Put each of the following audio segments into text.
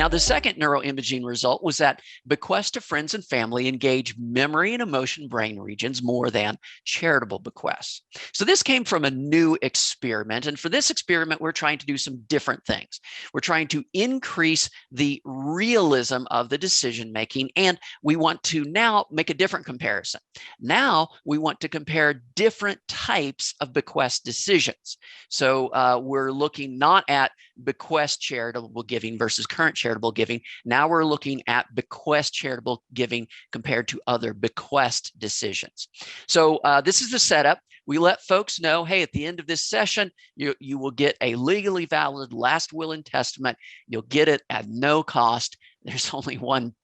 Now, the second neuroimaging result was that bequests to friends and family engage memory and emotion brain regions more than charitable bequests. So this came from a new experiment. And for this experiment, we're trying to do some different things. We're trying to increase the realism of the decision making, and we want to now make a different comparison. Now we want to compare different types of bequest decisions. So we're looking not at bequest charitable giving versus current charitable giving. Now we're looking at bequest charitable giving compared to other bequest decisions. So this is the setup. We let folks know, hey, at the end of this session, you will get a legally valid last will and testament. You'll get it at no cost. There's only one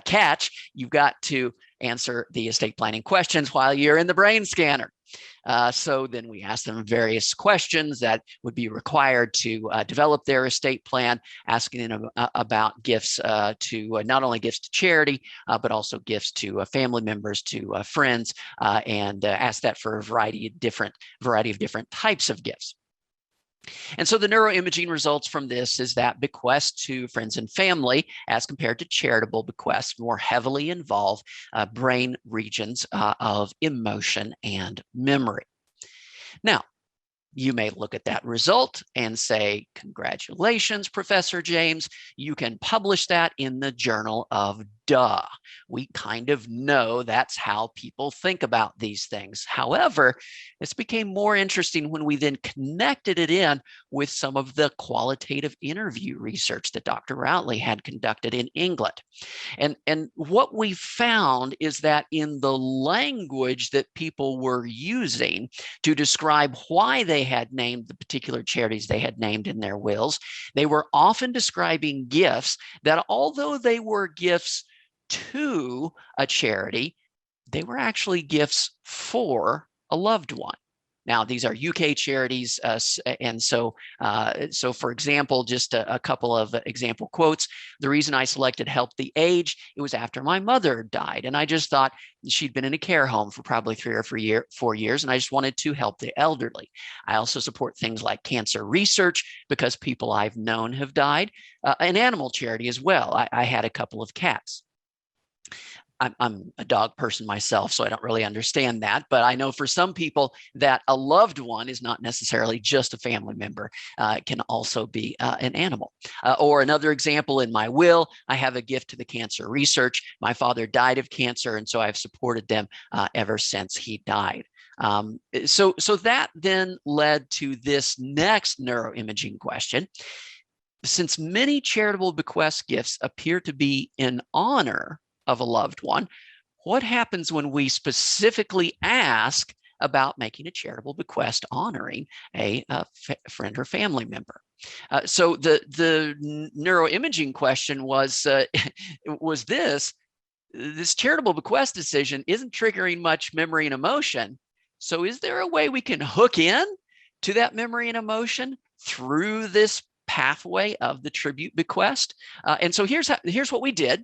catch. You've got to answer the estate planning questions while you're in the brain scanner. So then we ask them various questions that would be required to develop their estate plan, asking them about gifts to not only gifts to charity, but also gifts to family members, to friends, and ask that for a variety of different types of gifts. And so the neuroimaging results from this is that bequests to friends and family, as compared to charitable bequests, more heavily involve brain regions of emotion and memory. Now, you may look at that result and say, congratulations, Professor James, you can publish that in the Journal of Duh. We kind of know that's how people think about these things. However, this became more interesting when we then connected it in with some of the qualitative interview research that Dr. Routley had conducted in England. And what we found is that in the language that people were using to describe why they had named the particular charities they had named in their wills, they were often describing gifts that, although they were gifts to a charity, they were actually gifts for a loved one. Now, these are UK charities, and so for example, just a couple of example quotes. The reason I selected Help the Aged, it was after my mother died, and I just thought she'd been in a care home for probably 3 or 4 years, and I just wanted to help the elderly. I also support things like cancer research because people I've known have died, an animal charity as well. I had a couple of cats. I'm a dog person myself, so I don't really understand that. But I know for some people that a loved one is not necessarily just a family member. It can also be an animal. Or another example, in my will, I have a gift to the cancer research. My father died of cancer, and so I've supported them ever since he died. So that then led to this next neuroimaging question. Since many charitable bequest gifts appear to be in honor of a loved one, what happens when we specifically ask about making a charitable bequest honoring a friend or family member? So the neuroimaging question was this charitable bequest decision isn't triggering much memory and emotion. So is there a way we can hook in to that memory and emotion through this pathway of the tribute bequest? And so here's what we did.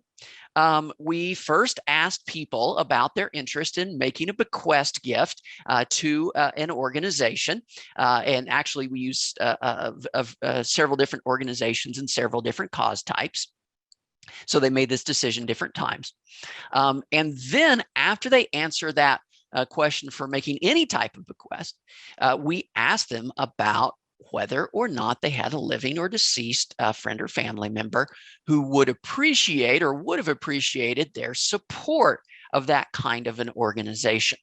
We first asked people about their interest in making a bequest gift to an organization. And actually, we used several different organizations and several different cause types. So they made this decision different times. And then after they answer that question for making any type of bequest, we asked them about whether or not they had a living or deceased friend or family member who would appreciate or would have appreciated their support of that kind of an organization.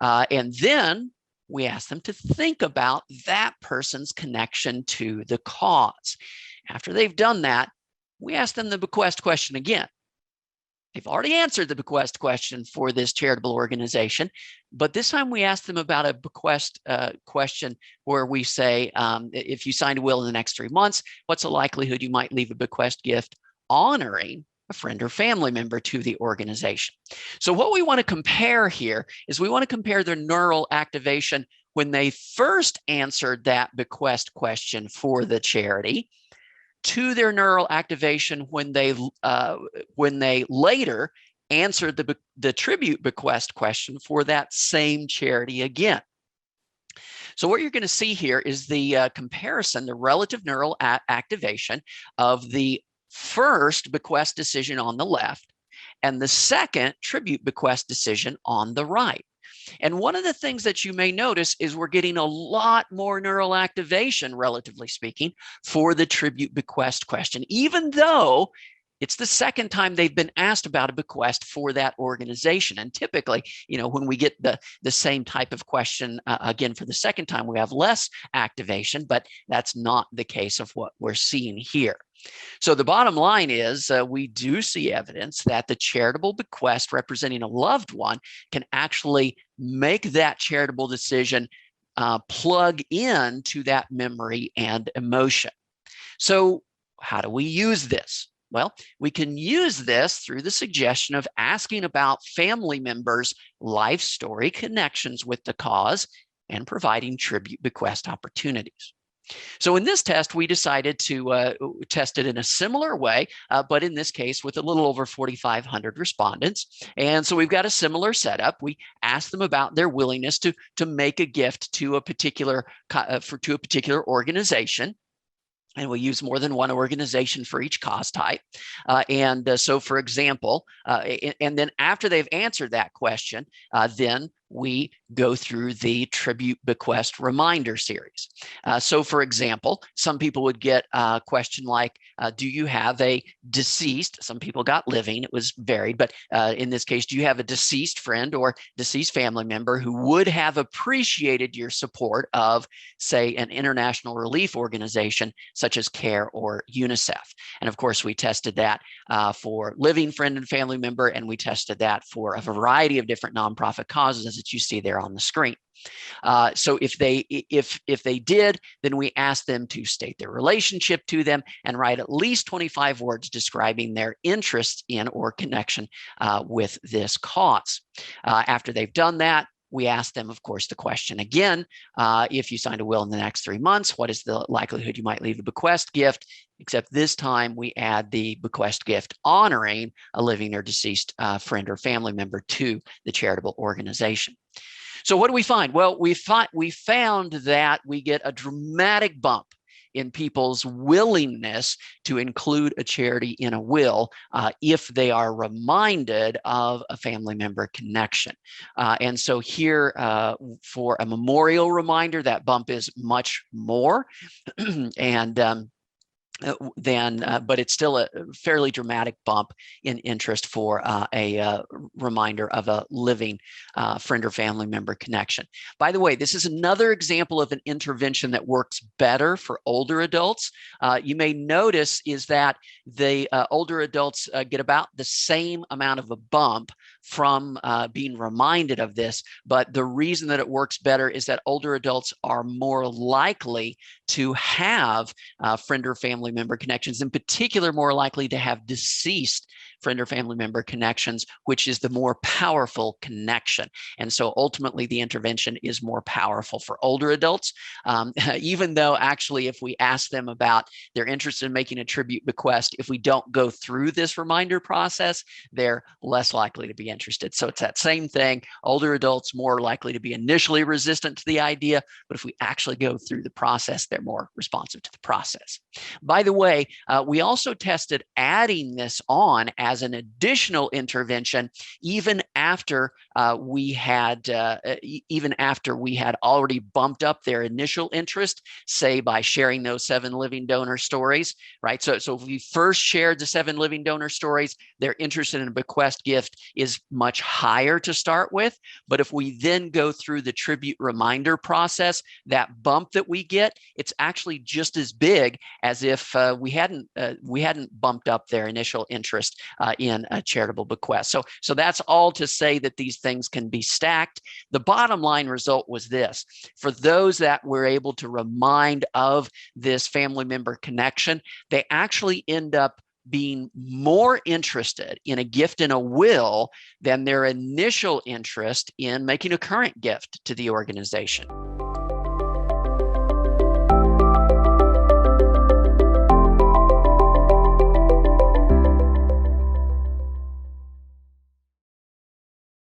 And then we asked them to think about that person's connection to the cause. After they've done that, we asked them the bequest question again. They've already answered the bequest question for this charitable organization, but this time we asked them about a bequest question where we say, if you signed a will in the next 3 months, what's the likelihood you might leave a bequest gift honoring a friend or family member to the organization? So what we want to compare here is we want to compare their neural activation when they first answered that bequest question for the charity to their neural activation when they later answered the tribute bequest question for that same charity again. So what you're going to see here is the comparison, the relative neural activation of the first bequest decision on the left and the second tribute bequest decision on the right. And one of the things that you may notice is we're getting a lot more neural activation, relatively speaking, for the tribute bequest question, even though it's the second time they've been asked about a bequest for that organization. And typically, when we get the same type of question again for the second time, we have less activation, but that's not the case of what we're seeing here. So the bottom line is we do see evidence that the charitable bequest representing a loved one can actually make that charitable decision plug into that memory and emotion. So how do we use this? Well, we can use this through the suggestion of asking about family members' life story connections with the cause and providing tribute bequest opportunities. So in this test, we decided to test it in a similar way, but in this case with a little over 4,500 respondents. And so we've got a similar setup. We asked them about their willingness to make a gift to a particular organization. And we use more than one organization for each cause type. So, for example, and then after they've answered that question, then we go through the tribute bequest reminder series. So, for example, some people would get a question like, do you have a deceased? Some people got living. It was varied. But in this case, do you have a deceased friend or deceased family member who would have appreciated your support of, say, an international relief organization such as CARE or UNICEF? And of course, we tested that for living friend and family member, and we tested that for a variety of different nonprofit causes that you see there on the screen. So if they did, then we asked them to state their relationship to them and write at least 25 words describing their interest in or connection with this cause. After they've done that, we asked them, of course, the question again, if you signed a will in the next 3 months, what is the likelihood you might leave a bequest gift? Except this time we add the bequest gift honoring a living or deceased friend or family member to the charitable organization. So what do we find? Well, we found that we get a dramatic bump in people's willingness to include a charity in a will if they are reminded of a family member connection. And so here for a memorial reminder, that bump is much more. But it's still a fairly dramatic bump in interest for a reminder of a living friend or family member connection. By the way, this is another example of an intervention that works better for older adults. You may notice is that the older adults get about the same amount of a bump from being reminded of this, but the reason that it works better is that older adults are more likely to have friend or family member connections, in particular more likely to have deceased friend or family member connections, which is the more powerful connection. And so ultimately the intervention is more powerful for older adults, even though actually if we ask them about their interest in making a tribute bequest, if we don't go through this reminder process, they're less likely to be interested. So it's that same thing. Older adults more likely to be initially resistant to the idea, but if we actually go through the process, they're more responsive to the process. By the way, we also tested adding this on as an additional intervention, even after we had already bumped up their initial interest, say by sharing those 7 living donor stories, right? So if we first shared the 7 living donor stories, their interest in a bequest gift is much higher to start with. But if we then go through the tribute reminder process, that bump that we get, it's actually just as big as if we hadn't bumped up their initial interest in a charitable bequest. So that's all to say that these things can be stacked. The bottom line result was this: for those that were able to remind of this family member connection, they actually end up being more interested in a gift in a will than their initial interest in making a current gift to the organization.